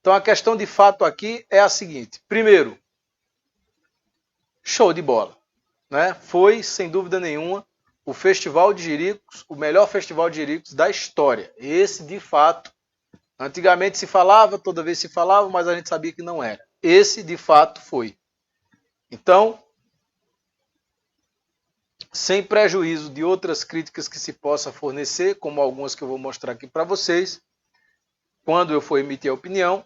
Então a questão de fato aqui é a seguinte. Primeiro, show de bola, né? Foi, sem dúvida nenhuma, o Festival de Jiricos, o melhor Festival de Jiricos da história. Esse, de fato, antigamente se falava, toda vez se falava, mas a gente sabia que não era. Esse, de fato, foi. Então, sem prejuízo de outras críticas que se possa fornecer, como algumas que eu vou mostrar aqui para vocês, quando eu for emitir a opinião,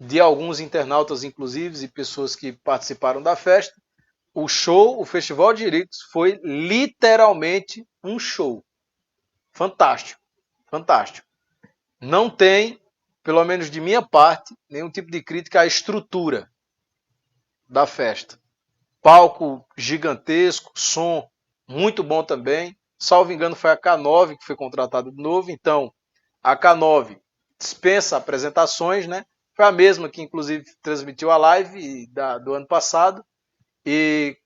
de alguns internautas, inclusive, e pessoas que participaram da festa, o show, o Festival de Jiricos, foi literalmente um show. Fantástico, fantástico. Não tem, pelo menos de minha parte, nenhum tipo de crítica à estrutura da festa. Palco gigantesco, som muito bom também. Salvo engano, foi a K9 que foi contratada de novo. Então, a K9 dispensa apresentações, né? Foi a mesma que, inclusive, transmitiu a live do ano passado. E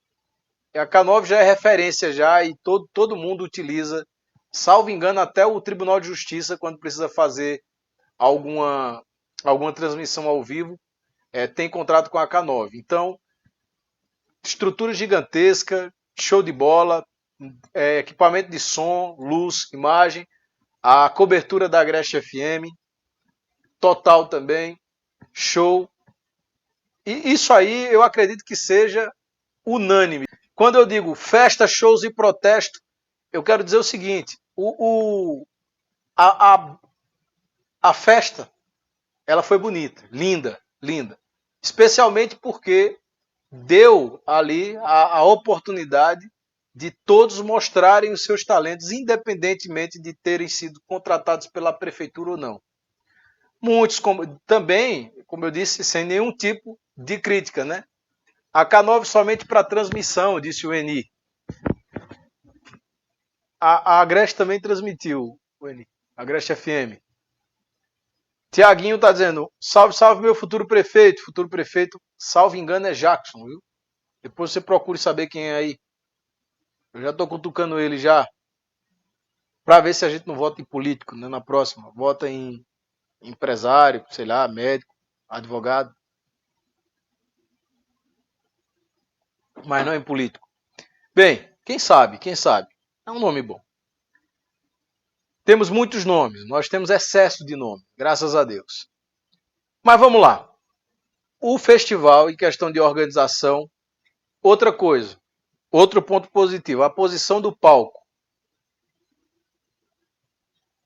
a K9 já é referência já e todo mundo utiliza, salvo engano, até o Tribunal de Justiça, quando precisa fazer alguma transmissão ao vivo, tem contrato com a K9. Então, estrutura gigantesca, show de bola, equipamento de som, luz, imagem, a cobertura da Agreste FM, total também, show. E isso aí eu acredito que seja unânime. Quando eu digo festa, shows e protesto, eu quero dizer o seguinte, a festa, ela foi bonita, linda, linda. Especialmente porque deu ali a oportunidade de todos mostrarem os seus talentos, independentemente de terem sido contratados pela prefeitura ou não. Muitos também, como eu disse, sem nenhum tipo de crítica, né? A K9 somente para transmissão, disse o Eni. A Agreste também transmitiu, o Eni, a Agreste FM. Tiaguinho está dizendo, salve, salve meu futuro prefeito. Futuro prefeito, salvo engano, é Jackson, viu? Depois você procure saber quem é aí. Eu já estou cutucando ele já. Para ver se a gente não vota em político, né, na próxima. Vota em empresário, sei lá, médico, advogado. Mas não em político. Bem, quem sabe, quem sabe. É um nome bom. Temos muitos nomes, nós temos excesso de nome, graças a Deus. Mas vamos lá. O festival, em questão de organização, outra coisa, outro ponto positivo, a posição do palco.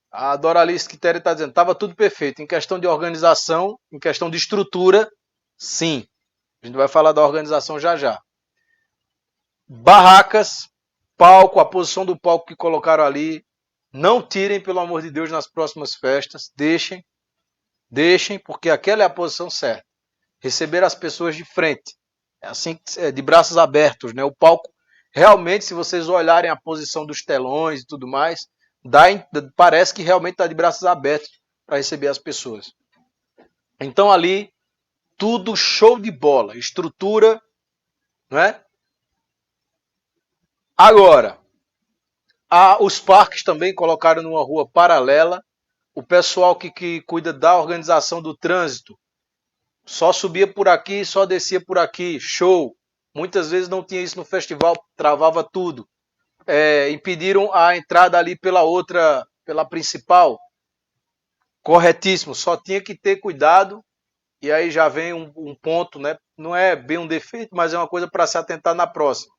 A Doralice Quitéria está dizendo, estava tudo perfeito. Em questão de organização, em questão de estrutura, sim. A gente vai falar da organização já já. Barracas, palco, a posição do palco que colocaram ali, não tirem, pelo amor de Deus, nas próximas festas. Deixem, porque aquela é a posição certa. Receber as pessoas de frente. É assim, de braços abertos, né? O palco, realmente, se vocês olharem a posição dos telões e tudo mais, parece que realmente está de braços abertos para receber as pessoas. Então ali, tudo show de bola. Estrutura, não é? Agora, os parques também colocaram numa rua paralela. O pessoal que cuida da organização do trânsito só subia por aqui, só descia por aqui. Show! Muitas vezes não tinha isso no festival, travava tudo. Impediram a entrada ali pela principal. Corretíssimo, só tinha que ter cuidado. E aí já vem um ponto, né? Não é bem um defeito, mas é uma coisa para se atentar na próxima.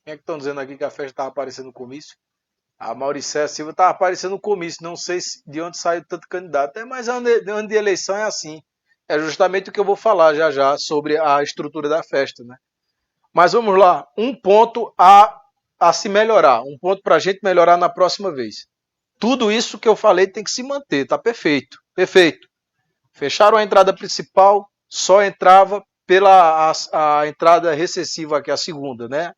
Quem é que estão dizendo aqui que a festa estava aparecendo no comício? A Mauricéia Silva estava aparecendo no comício. Não sei de onde saiu tanto candidato. Mas ano de eleição é assim. É justamente o que eu vou falar já já sobre a estrutura da festa, né? Mas vamos lá. Um ponto a se melhorar. Um ponto para a gente melhorar na próxima vez. Tudo isso que eu falei tem que se manter. Tá perfeito. Perfeito. Fecharam a entrada principal. Só entrava pela a entrada recessiva, que é a segunda, né?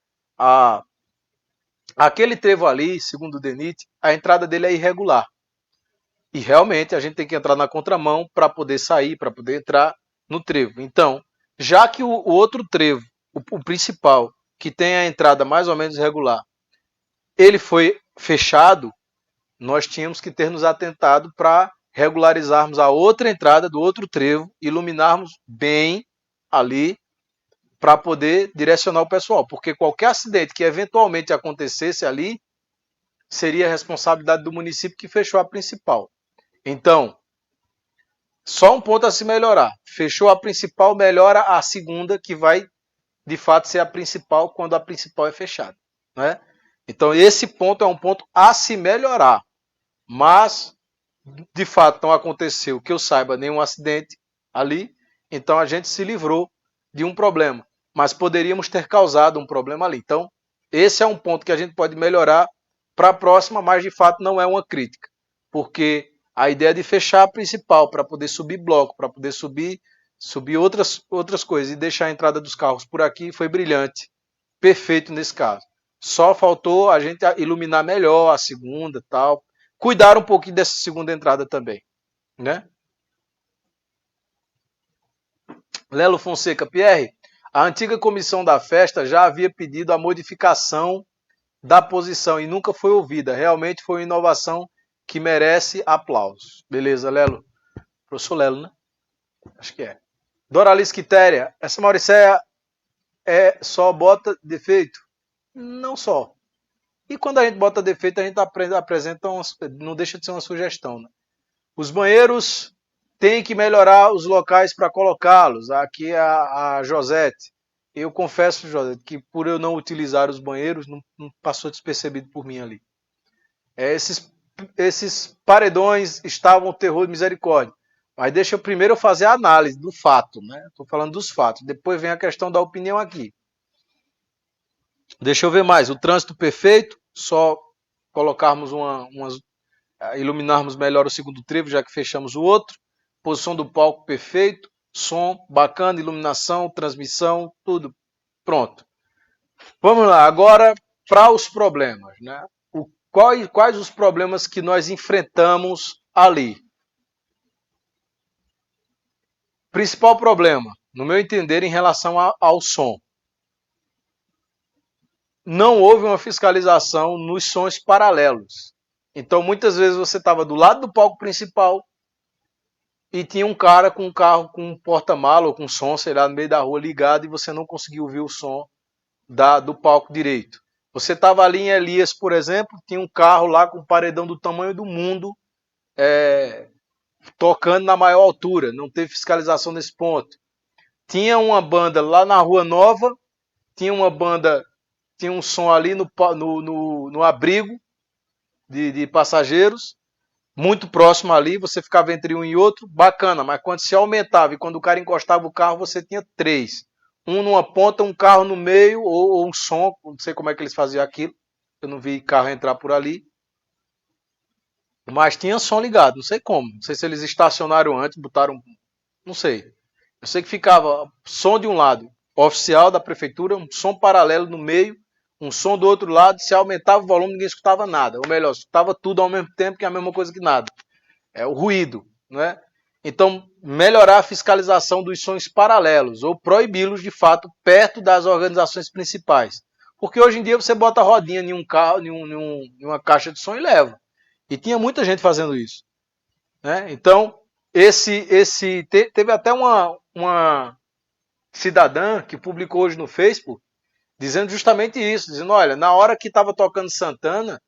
Aquele trevo ali, segundo o DENIT, a entrada dele é irregular. E realmente a gente tem que entrar na contramão para poder sair, para poder entrar no trevo. Então, já que o outro trevo, o principal, que tem a entrada mais ou menos regular, ele foi fechado, nós tínhamos que ter nos atentado para regularizarmos a outra entrada do outro trevo, iluminarmos bem ali para poder direcionar o pessoal, porque qualquer acidente que eventualmente acontecesse ali seria responsabilidade do município que fechou a principal. Então, só um ponto a se melhorar. Fechou a principal, melhora a segunda, que vai de fato ser a principal quando a principal é fechada, né? Então esse ponto é um ponto a se melhorar, mas de fato não aconteceu, que eu saiba, nenhum acidente ali, então a gente se livrou de um problema, mas poderíamos ter causado um problema ali. Então esse é um ponto que a gente pode melhorar para a próxima, mas de fato não é uma crítica, porque a ideia de fechar a principal para poder subir bloco, para poder subir outras coisas e deixar a entrada dos carros por aqui foi brilhante, perfeito nesse caso. Só faltou a gente iluminar melhor a segunda, tal, cuidar um pouquinho dessa segunda entrada também, né? Lelo Fonseca, Pierre, a antiga comissão da festa já havia pedido a modificação da posição e nunca foi ouvida. Realmente foi uma inovação que merece aplausos. Beleza, Lelo? Professor Lelo, né? Acho que é. Doralice Quitéria, essa Mauricéia só bota defeito? Não só. E quando a gente bota defeito, a gente apresenta, não deixa de ser uma sugestão, né? Os banheiros têm que melhorar os locais para colocá-los. Aqui é a Josete. Eu confesso, Josete, que por eu não utilizar os banheiros, não passou despercebido por mim ali. Esses paredões estavam terror de misericórdia. Mas deixa eu primeiro fazer a análise do fato, né? Estou falando dos fatos. Depois vem a questão da opinião aqui. Deixa eu ver mais. O trânsito perfeito, só colocarmos iluminarmos melhor o segundo trevo, já que fechamos o outro. Posição do palco perfeito, som bacana, iluminação, transmissão, tudo pronto. Vamos lá, agora para os problemas, né? Quais os problemas que nós enfrentamos ali? Principal problema, no meu entender, em relação ao som. Não houve uma fiscalização nos sons paralelos. Então, muitas vezes você estava do lado do palco principal e tinha um cara com um carro com um porta-mala ou com som, sei lá, no meio da rua ligado e você não conseguiu ouvir o som do palco direito. Você estava ali em Elias, por exemplo, tinha um carro lá com um paredão do tamanho do mundo tocando na maior altura, não teve fiscalização nesse ponto. Tinha uma banda lá na Rua Nova, tinha um som ali no abrigo de passageiros, muito próximo ali, você ficava entre um e outro, bacana, mas quando se aumentava e quando o cara encostava o carro, você tinha três. Um numa ponta, um carro no meio, ou um som, não sei como é que eles faziam aquilo, eu não vi carro entrar por ali, mas tinha som ligado, não sei como, não sei se eles estacionaram antes, botaram, não sei. Eu sei que ficava som de um lado, oficial da prefeitura, um som paralelo no meio, um som do outro lado, se aumentava o volume, ninguém escutava nada. Ou melhor, escutava tudo ao mesmo tempo, que é a mesma coisa que nada. É o ruído, né? Então, melhorar a fiscalização dos sons paralelos, ou proibi-los, de fato, perto das organizações principais. Porque hoje em dia você bota a rodinha em um carro, em uma caixa de som e leva. E tinha muita gente fazendo isso, né? Então, teve até uma cidadã que publicou hoje no Facebook, dizendo justamente isso, dizendo, olha, na hora que estava tocando Santana,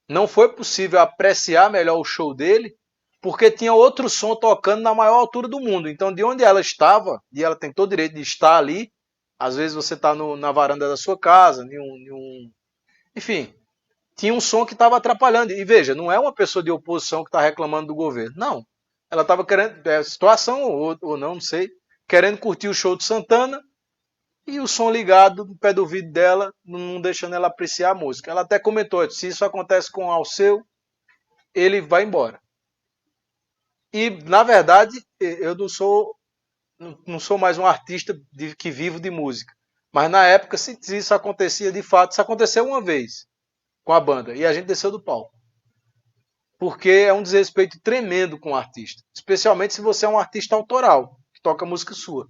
não foi possível apreciar melhor o show dele, porque tinha outro som tocando na maior altura do mundo. Então, de onde ela estava, e ela tem todo o direito de estar ali, às vezes você está na varanda da sua casa, enfim, tinha um som que estava atrapalhando. E veja, não é uma pessoa de oposição que está reclamando do governo, não. Ela estava querendo, situação ou não sei, querendo curtir o show de Santana, e o som ligado no pé do ouvido dela, não deixando ela apreciar a música. Ela até comentou, se isso acontece com o Alceu, ele vai embora. E, na verdade, eu não sou mais um artista que vivo de música. Mas na época, se isso acontecia de fato, isso aconteceu uma vez com a banda. E a gente desceu do palco. Porque é um desrespeito tremendo com o artista. Especialmente se você é um artista autoral, que toca música sua.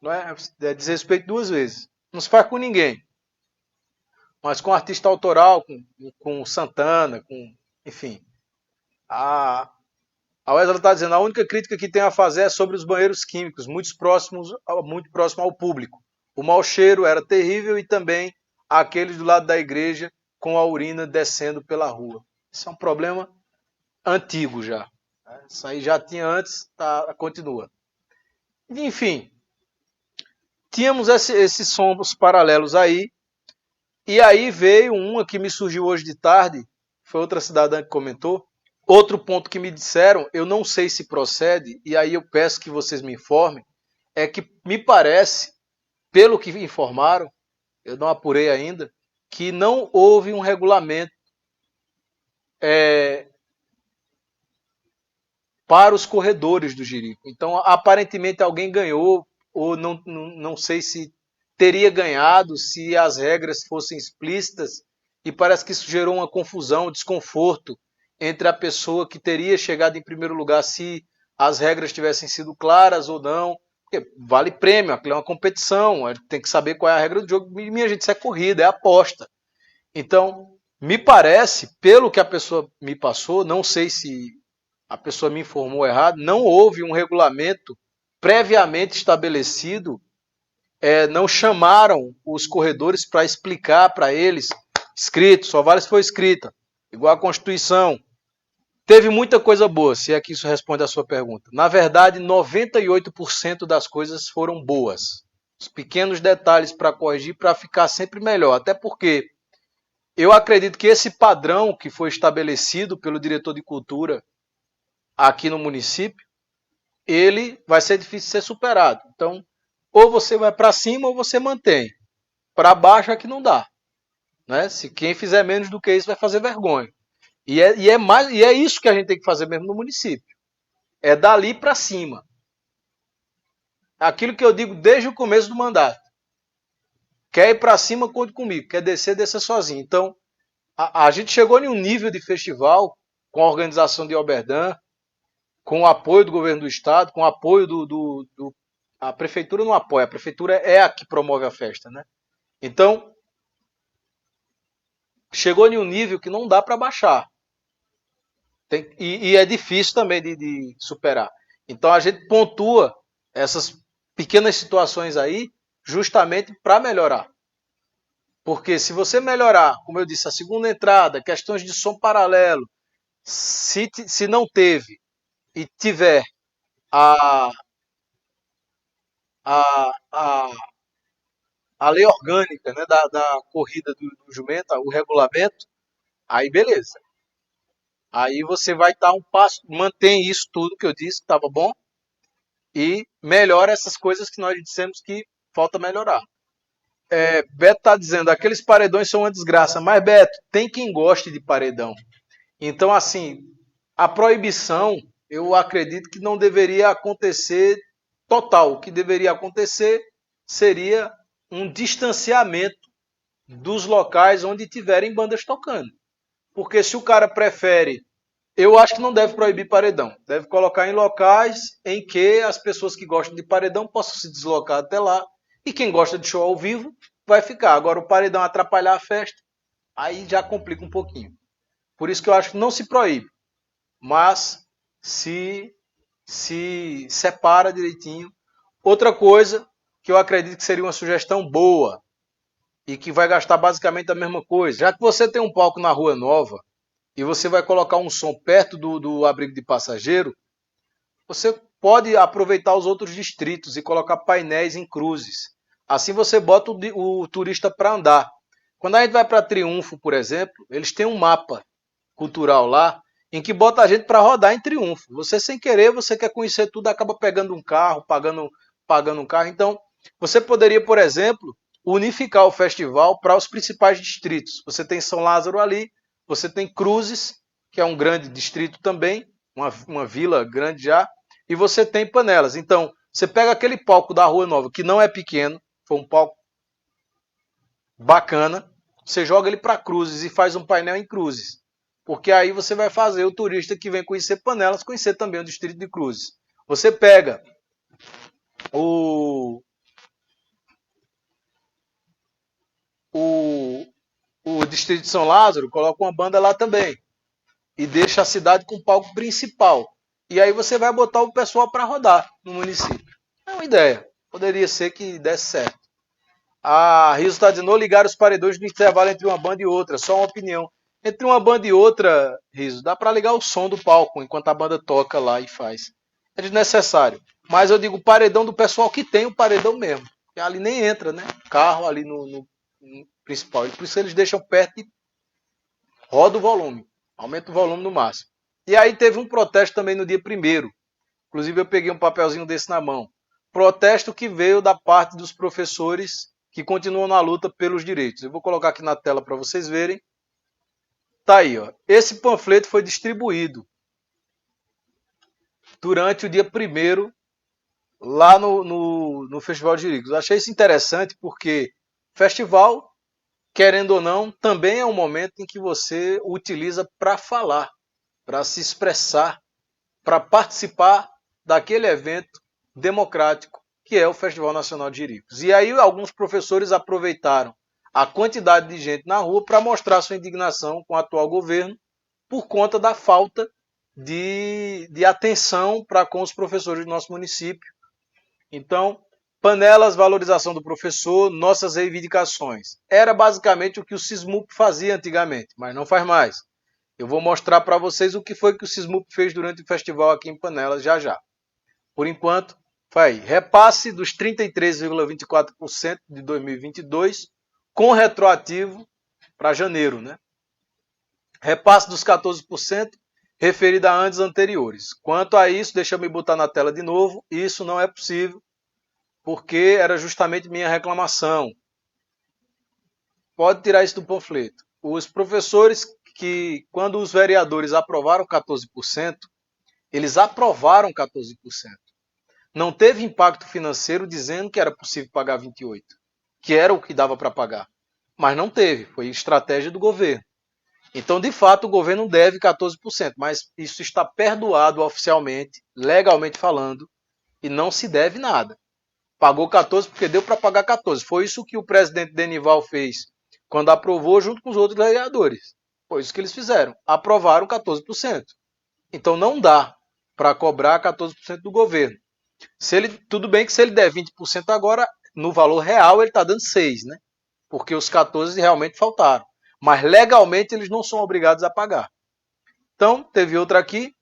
Não é desrespeito duas vezes. Não se faz com ninguém. Mas com artista autoral, com Santana, enfim. A Wesley está dizendo, a única crítica que tem a fazer é sobre os banheiros químicos, muito próximo ao público. O mau cheiro era terrível e também aqueles do lado da igreja com a urina descendo pela rua. Isso é um problema antigo já. Isso aí já tinha antes, tá, continua. Enfim, tínhamos esses sons paralelos aí, e aí veio uma que me surgiu hoje de tarde, foi outra cidadã que comentou. Outro ponto que me disseram, eu não sei se procede, e aí eu peço que vocês me informem, é que me parece, pelo que informaram, eu não apurei ainda, que não houve um regulamento para os corredores do Jerico. Então, aparentemente alguém ganhou, ou não sei se teria ganhado se as regras fossem explícitas, e parece que isso gerou uma confusão, desconforto entre a pessoa que teria chegado em primeiro lugar se as regras tivessem sido claras ou não. Porque vale prêmio, aquilo é uma competição, tem que saber qual é a regra do jogo. Minha gente, isso é corrida, é aposta. Então, me parece, pelo que a pessoa me passou, não sei se a pessoa me informou errado, não houve um regulamento previamente estabelecido, não chamaram os corredores para explicar para eles, escrito, só vale se for escrita, igual a Constituição. Teve muita coisa boa, se é que isso responde à sua pergunta. Na verdade, 98% das coisas foram boas. Os pequenos detalhes para corrigir, para ficar sempre melhor. Até porque eu acredito que esse padrão que foi estabelecido pelo diretor de cultura aqui no município, ele vai ser difícil de ser superado. Então, ou você vai para cima ou você mantém. Para baixo é que não dá. Né? Se quem fizer menos do que isso vai fazer vergonha. E é isso que a gente tem que fazer mesmo no município. É dali para cima. Aquilo que eu digo desde o começo do mandato. Quer ir para cima, conte comigo. Quer descer, desça sozinho. Então, a gente chegou em um nível de festival com a organização de Oberdan, com o apoio do governo do estado, com o apoio a prefeitura não apoia, a prefeitura é a que promove a festa, né? Então, chegou em um nível que não dá para baixar. E é difícil também de superar. Então, a gente pontua essas pequenas situações aí justamente para melhorar. Porque se você melhorar, como eu disse, a segunda entrada, questões de som paralelo, se não teve e tiver a, a a lei orgânica, né, da corrida do jumento, o regulamento, aí beleza. Aí você vai dar um passo, mantém isso tudo que eu disse, que estava bom, e melhora essas coisas que nós dissemos que falta melhorar. Beto está dizendo, aqueles paredões são uma desgraça, mas Beto, tem quem goste de paredão. Então, assim, a proibição, eu acredito que não deveria acontecer total. O que deveria acontecer seria um distanciamento dos locais onde tiverem bandas tocando. Porque se o cara prefere, eu acho que não deve proibir paredão. Deve colocar em locais em que as pessoas que gostam de paredão possam se deslocar até lá. E quem gosta de show ao vivo vai ficar. Agora o paredão atrapalhar a festa, aí já complica um pouquinho. Por isso que eu acho que não se proíbe, mas se separa direitinho. Outra coisa que eu acredito que seria uma sugestão boa e que vai gastar basicamente a mesma coisa. Já que você tem um palco na Rua Nova e você vai colocar um som perto do abrigo de passageiro, você pode aproveitar os outros distritos e colocar painéis em cruzes. Assim você bota o turista para andar. Quando a gente vai para Triunfo, por exemplo, eles têm um mapa cultural lá em que bota a gente para rodar em Triunfo. Você sem querer, você quer conhecer tudo, acaba pegando um carro, pagando um carro. Então, você poderia, por exemplo, unificar o festival para os principais distritos. Você tem São Lázaro ali, você tem Cruzes, que é um grande distrito também, uma vila grande já, e você tem Panelas. Então, você pega aquele palco da Rua Nova, que não é pequeno, foi um palco bacana, você joga ele para Cruzes e faz um painel em Cruzes. Porque aí você vai fazer o turista que vem conhecer Panelas, conhecer também o distrito de Cruzes. Você pega o, o, o distrito de São Lázaro, coloca uma banda lá também. e deixa a cidade com o palco principal. E aí você vai botar o pessoal para rodar no município. É uma ideia. Poderia ser que desse certo. A Riso está dizendo, ligar os paredões no intervalo entre uma banda e outra. Só uma opinião. Entre uma banda e outra, Riso, dá para ligar o som do palco enquanto a banda toca lá e faz. É desnecessário. Mas eu digo paredão do pessoal que tem o paredão mesmo. Que ali nem entra, né? Carro ali no principal. E por isso eles deixam perto e roda o volume. Aumenta o volume no máximo. E aí teve um protesto também no dia 1º. Inclusive eu peguei um papelzinho desse na mão. Protesto que veio da parte dos professores que continuam na luta pelos direitos. Eu vou colocar aqui na tela para vocês verem. Tá aí, ó. Esse panfleto foi distribuído durante o dia 1º lá no Festival de Jíricos. Achei isso interessante porque festival, querendo ou não, também é um momento em que você utiliza para falar, para se expressar, para participar daquele evento democrático que é o Festival Nacional de Jíricos. E aí alguns professores aproveitaram a quantidade de gente na rua para mostrar sua indignação com o atual governo por conta da falta de atenção para com os professores do nosso município. Então, panelas, valorização do professor, nossas reivindicações. Era basicamente o que o SISMUP fazia antigamente, mas não faz mais. Eu vou mostrar para vocês o que foi que o SISMUP fez durante o festival aqui em Panelas já já. Por enquanto, vai repasse dos 33,24% de 2022 com retroativo para janeiro, né? Repasse dos 14% referido a anos anteriores. Quanto a isso, deixa eu me botar na tela de novo, isso não é possível, porque era justamente minha reclamação. Pode tirar isso do panfleto. Os professores que, quando os vereadores aprovaram 14%, eles aprovaram 14%. Não teve impacto financeiro dizendo que era possível pagar 28%, que era o que dava para pagar. Mas não teve, foi estratégia do governo. Então, de fato, o governo deve 14%, mas isso está perdoado oficialmente, legalmente falando, e não se deve nada. Pagou 14% porque deu para pagar 14%. Foi isso que o presidente Denival fez quando aprovou junto com os outros vereadores. Foi isso que eles fizeram. Aprovaram 14%. Então não dá para cobrar 14% do governo. Tudo bem que se ele der 20% agora, no valor real ele está dando 6%, né? Porque os 14% realmente faltaram. Mas legalmente eles não são obrigados a pagar. Então, teve outra aqui.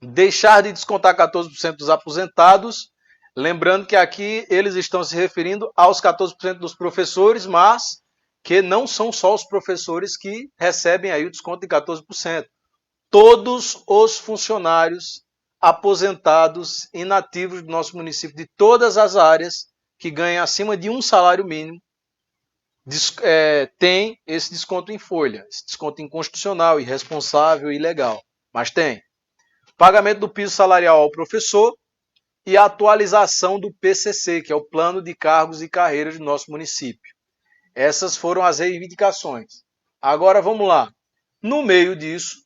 Deixar de descontar 14% dos aposentados. Lembrando que aqui eles estão se referindo aos 14% dos professores, mas que não são só os professores que recebem aí o desconto de 14%. Todos os funcionários aposentados inativos do nosso município, de todas as áreas, que ganham acima de um salário mínimo, tem esse desconto em folha. Esse desconto inconstitucional, irresponsável e ilegal. Mas tem. Pagamento do piso salarial ao professor e a atualização do PCC, que é o Plano de Cargos e Carreiras do nosso município. Essas foram as reivindicações. Agora vamos lá. No meio disso,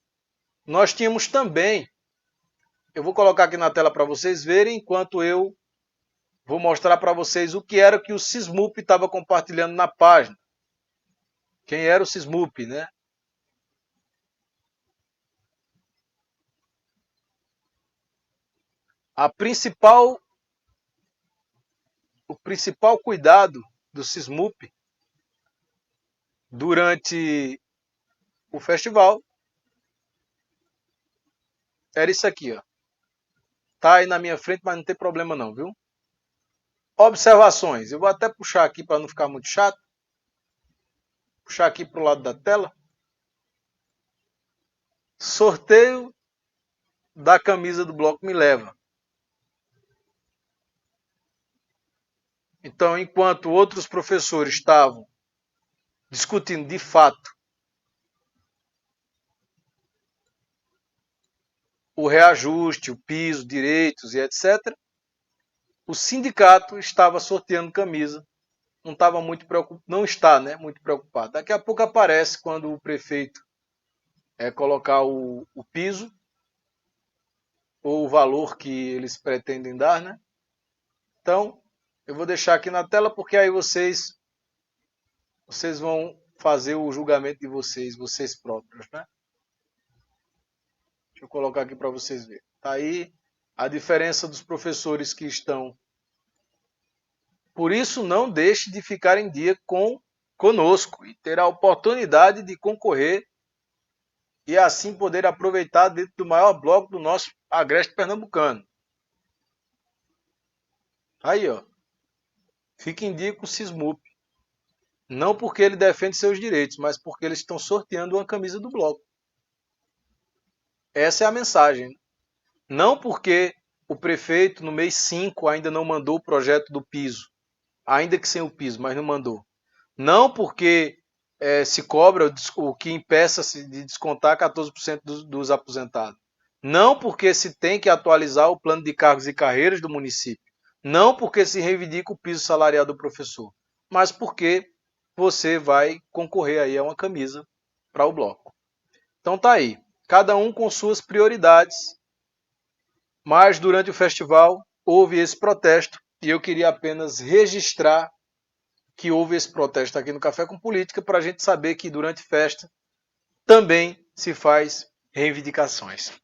nós tínhamos também, eu vou colocar aqui na tela para vocês verem, enquanto eu vou mostrar para vocês o que era que o SISMUP estava compartilhando na página. Quem era o SISMUP, né? O principal cuidado do SISMUP durante o festival era isso aqui, ó. Tá aí na minha frente, mas não tem problema não, viu? Observações. Eu vou até puxar aqui para não ficar muito chato. Puxar aqui para o lado da tela. Sorteio da camisa do Bloco Me Leva. Então, enquanto outros professores estavam discutindo de fato o reajuste, o piso, direitos e etc., o sindicato estava sorteando camisa, não estava muito preocupado, não está, né, muito preocupado. Daqui a pouco aparece quando o prefeito colocar o piso ou o valor que eles pretendem dar, né? Então, eu vou deixar aqui na tela porque aí vocês vão fazer o julgamento de vocês próprios, né? Deixa eu colocar aqui para vocês verem. Tá aí a diferença dos professores que estão. Por isso, não deixe de ficar em dia conosco e ter a oportunidade de concorrer e assim poder aproveitar dentro do maior bloco do nosso agreste pernambucano. Aí, ó. Fique em dia com o Sismup. Não porque ele defende seus direitos, mas porque eles estão sorteando uma camisa do bloco. Essa é a mensagem. Não porque o prefeito, no mês 5, ainda não mandou o projeto do piso. Ainda que sem o piso, mas não mandou. Não porque se cobra o que impeça-se de descontar 14% dos aposentados. Não porque se tem que atualizar o plano de cargos e carreiras do município. Não porque se reivindica o piso salarial do professor. Mas porque você vai concorrer aí a uma camisa para o bloco. Então tá aí. Cada um com suas prioridades. Mas durante o festival houve esse protesto e eu queria apenas registrar que houve esse protesto aqui no Café com Política para a gente saber que durante festa também se faz reivindicações.